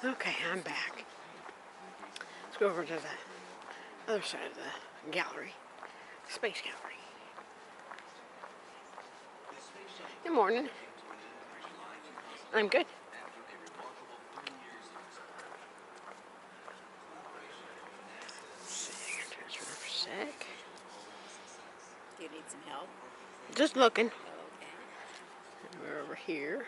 Okay, I'm back. Let's go over to the other side of the gallery. Space gallery. Good morning. I'm good. Let's see, I can transfer for a sec. Do you need some help? Just looking. Okay. And we're over here.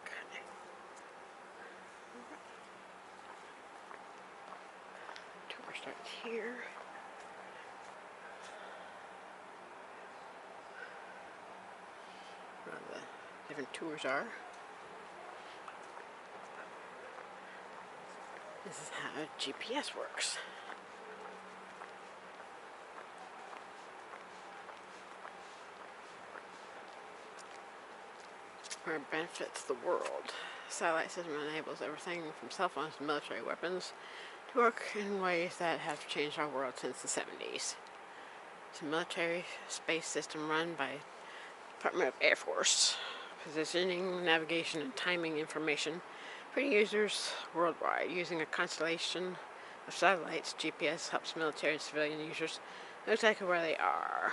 Okay. Tour starts here. Where the different tours are. This is how GPS works. Where it benefits the world. Satellite system enables everything from cell phones to military weapons to work in ways that have changed our world since the 70s. It's a military space system run by Department of Air Force, positioning, navigation, and timing information for users worldwide. Using a constellation of satellites, GPS helps military and civilian users know exactly where they are.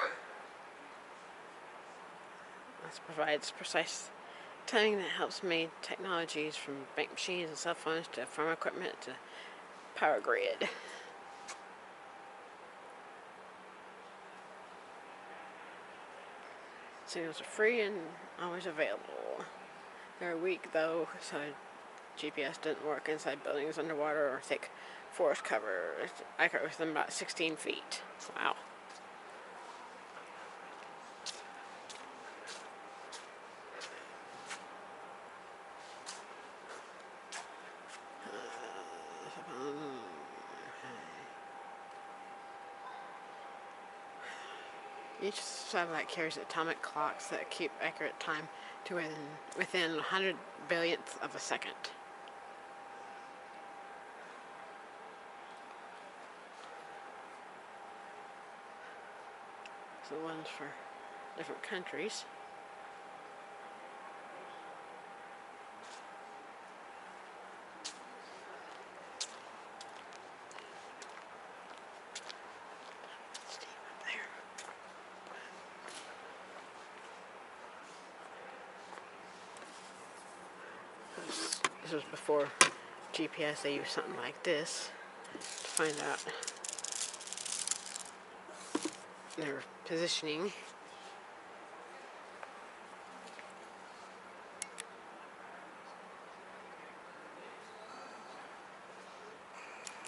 This provides precise timing that helps make technologies from bank machines and cell phones to farm equipment to power grid. Signals are free and always available. They're weak though, so GPS doesn't work inside buildings, underwater, or thick forest cover. It's accurate within about 16 feet. Wow. Each satellite carries atomic clocks that keep accurate time to within 100 billionths of a second. So one's for different countries. This was before GPS. They used something like this to find out their positioning.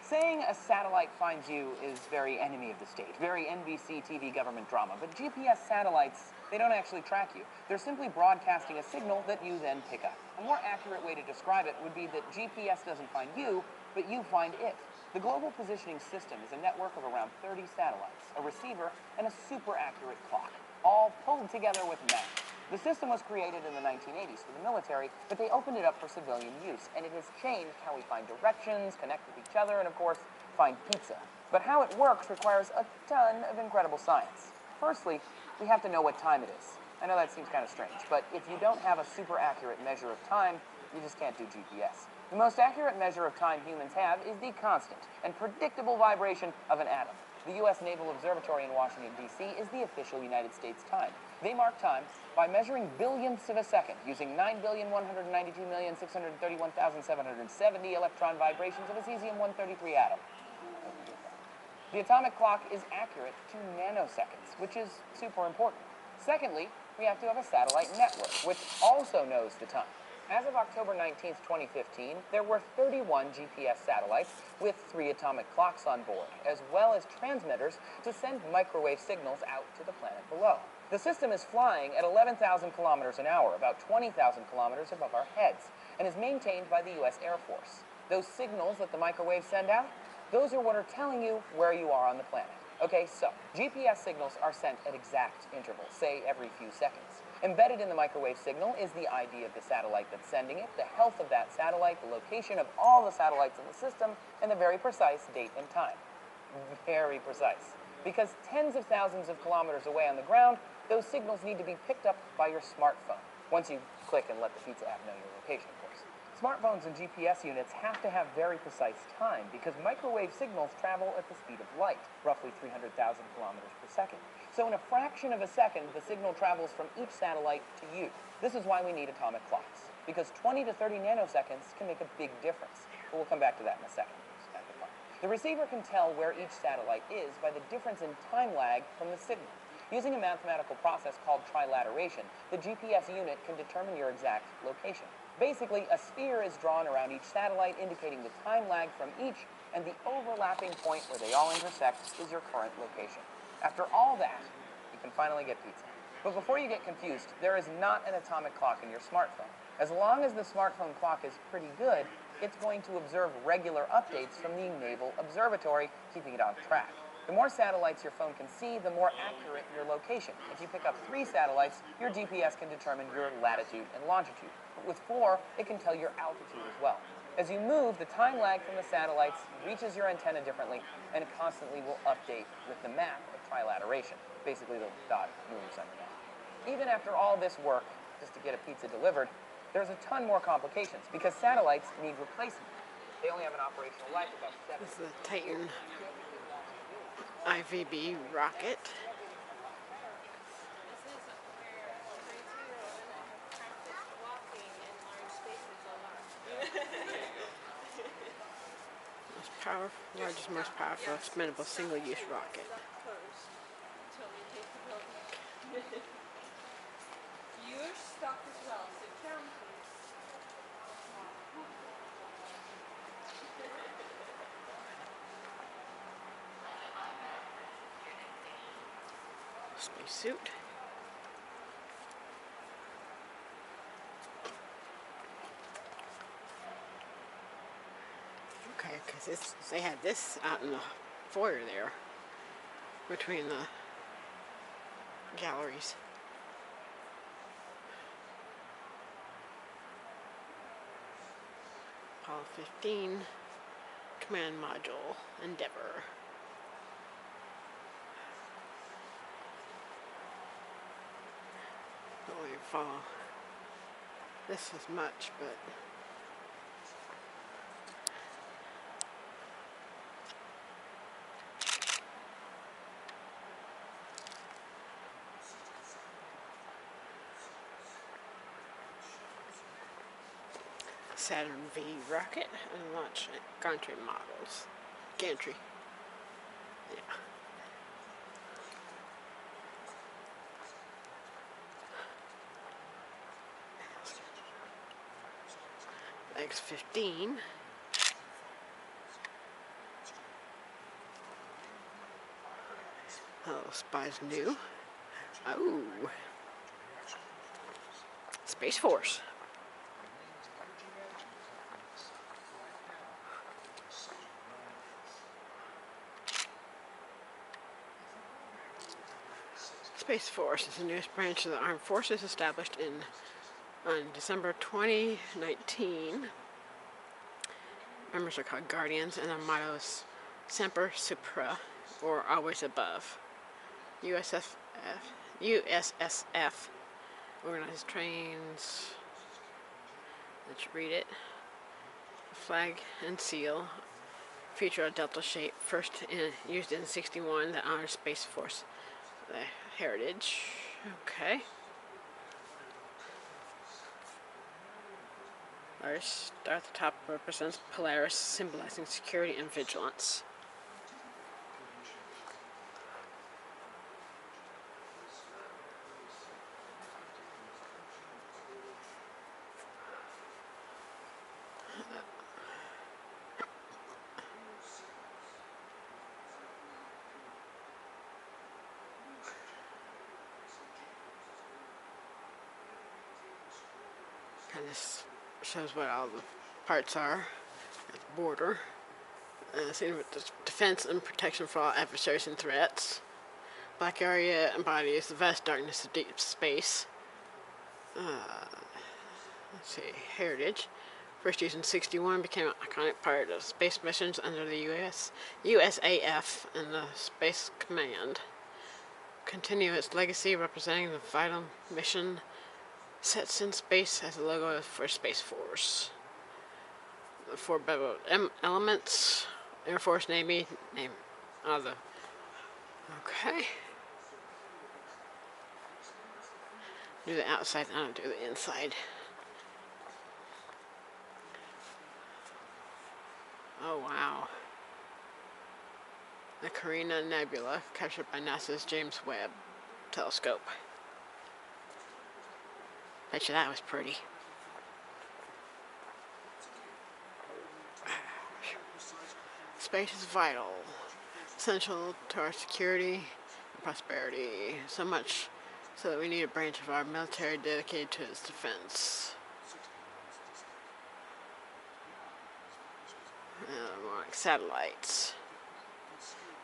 Saying a satellite finds you is very enemy of the state, very NBC TV government drama, but GPS satellites, they don't actually track you. They're simply broadcasting a signal that you then pick up. A more accurate way to describe it would be that GPS doesn't find you, but you find it. The Global Positioning System is a network of around 30 satellites, a receiver, and a super accurate clock, all pulled together with math. The system was created in the 1980s for the military, but they opened it up for civilian use, and it has changed how we find directions, connect with each other, and of course, find pizza. But how it works requires a ton of incredible science. Firstly, we have to know what time it is. I know that seems kind of strange, but if you don't have a super accurate measure of time, you just can't do GPS. The most accurate measure of time humans have is the constant and predictable vibration of an atom. The U.S. Naval Observatory in Washington, D.C. is the official United States time. They mark time by measuring billionths of a second using 9,192,631,770 electron vibrations of a cesium-133 atom. The atomic clock is accurate to nanoseconds, which is super important. Secondly, we have to have a satellite network, which also knows the time. As of October 19th, 2015, there were 31 GPS satellites with 3 atomic clocks on board, as well as transmitters to send microwave signals out to the planet below. The system is flying at 11,000 kilometers an hour, about 20,000 kilometers above our heads, and is maintained by the U.S. Air Force. Those signals that the microwaves send out, those are what are telling you where you are on the planet. Okay, so GPS signals are sent at exact intervals, say every few seconds. Embedded in the microwave signal is the ID of the satellite that's sending it, the health of that satellite, the location of all the satellites in the system, and the very precise date and time. Very precise. Because tens of thousands of kilometers away on the ground, those signals need to be picked up by your smartphone. Once you click and let the pizza app know your location, of course. Smartphones and GPS units have to have very precise time because microwave signals travel at the speed of light, roughly 300,000 kilometers per second. So in a fraction of a second, the signal travels from each satellite to you. This is why we need atomic clocks, because 20 to 30 nanoseconds can make a big difference. But we'll come back to that in a second. The receiver can tell where each satellite is by the difference in time lag from the signal. Using a mathematical process called trilateration, the GPS unit can determine your exact location. Basically, a sphere is drawn around each satellite, indicating the time lag from each, and the overlapping point where they all intersect is your current location. After all that, you can finally get pizza. But before you get confused, there is not an atomic clock in your smartphone. As long as the smartphone clock is pretty good, it's going to observe regular updates from the Naval Observatory, keeping it on track. The more satellites your phone can see, the more accurate your location. If you pick up 3 satellites, your GPS can determine your latitude and longitude. But with 4, it can tell your altitude as well. As you move, the time lag from the satellites reaches your antenna differently, and it constantly will update with the map of trilateration. Basically, the dot moves on the map. Even after all this work, just to get a pizza delivered, there's a ton more complications because satellites need replacement. They only have an operational life of about 7 This is the Titan IVB rocket. Largest, most powerful, expendable single-use rocket. You're stuck as well, so down, Spacesuit. Okay, because they had this out in the foyer there, between the galleries. Apollo 15 command module Endeavour. Don't really follow this as much, but Saturn V rocket and launch gantry models. Gantry. Yeah. X-15. Oh, Spies New. Oh. Space Force. Space Force is the newest branch of the Armed Forces established on December 2019. Members are called Guardians, and their motto is Semper Supra, or Always Above. USSF organized trains. Let's read it. The flag and seal feature a delta shape, first used in '61, that honors Space Force the heritage. Okay. Our star at the top represents Polaris, symbolizing security and vigilance. And this shows what all the parts are at the border. Seen with the defense and protection for all adversaries and threats. Black area embodies the vast darkness of deep space. Let's see, heritage. First used in '61, became an iconic part of space missions under the USAF and the Space Command. Continue its legacy, representing the vital mission Sets in space as a logo for Space Force. The four elements, Air Force, Navy, name other. Okay. Do the outside, I don't do the inside. Oh wow. The Carina Nebula, captured by NASA's James Webb telescope. Bet you that was pretty. Space is vital, essential to our security and prosperity. So much so that we need a branch of our military dedicated to its defense. More like satellites.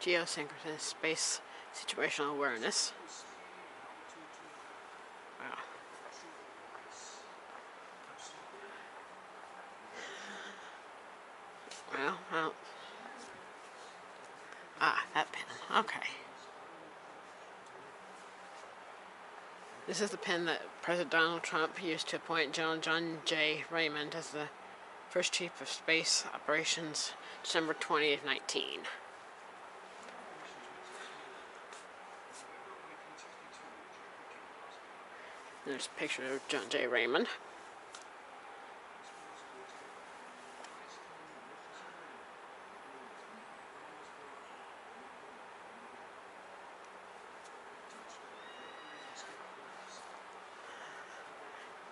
Geosynchronous space situational awareness. Wow. Well, I don't. Ah, that pen. Okay. This is the pen that President Donald Trump used to appoint General John J. Raymond as the first chief of space operations, December 20th, 19. There's a picture of John J. Raymond.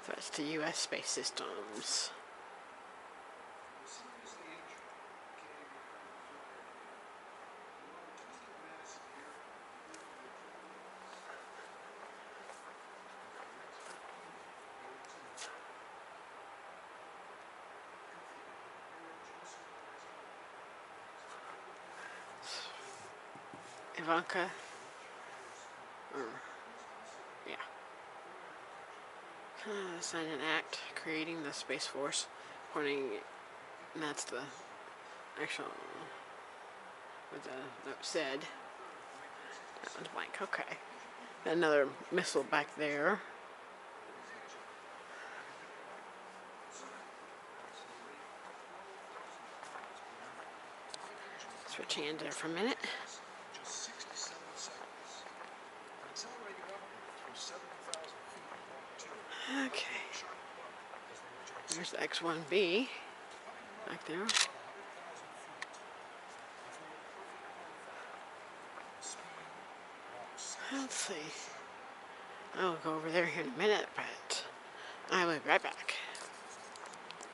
Threats to U.S. space systems. Ivanka, yeah, signed an act creating the Space Force, pointing, and that's the actual, what the note said. That one's blank, okay. Another missile back there. Switching hands there for a minute. Okay. There's the X-1B back there. Let's see. I'll go over there here in a minute, but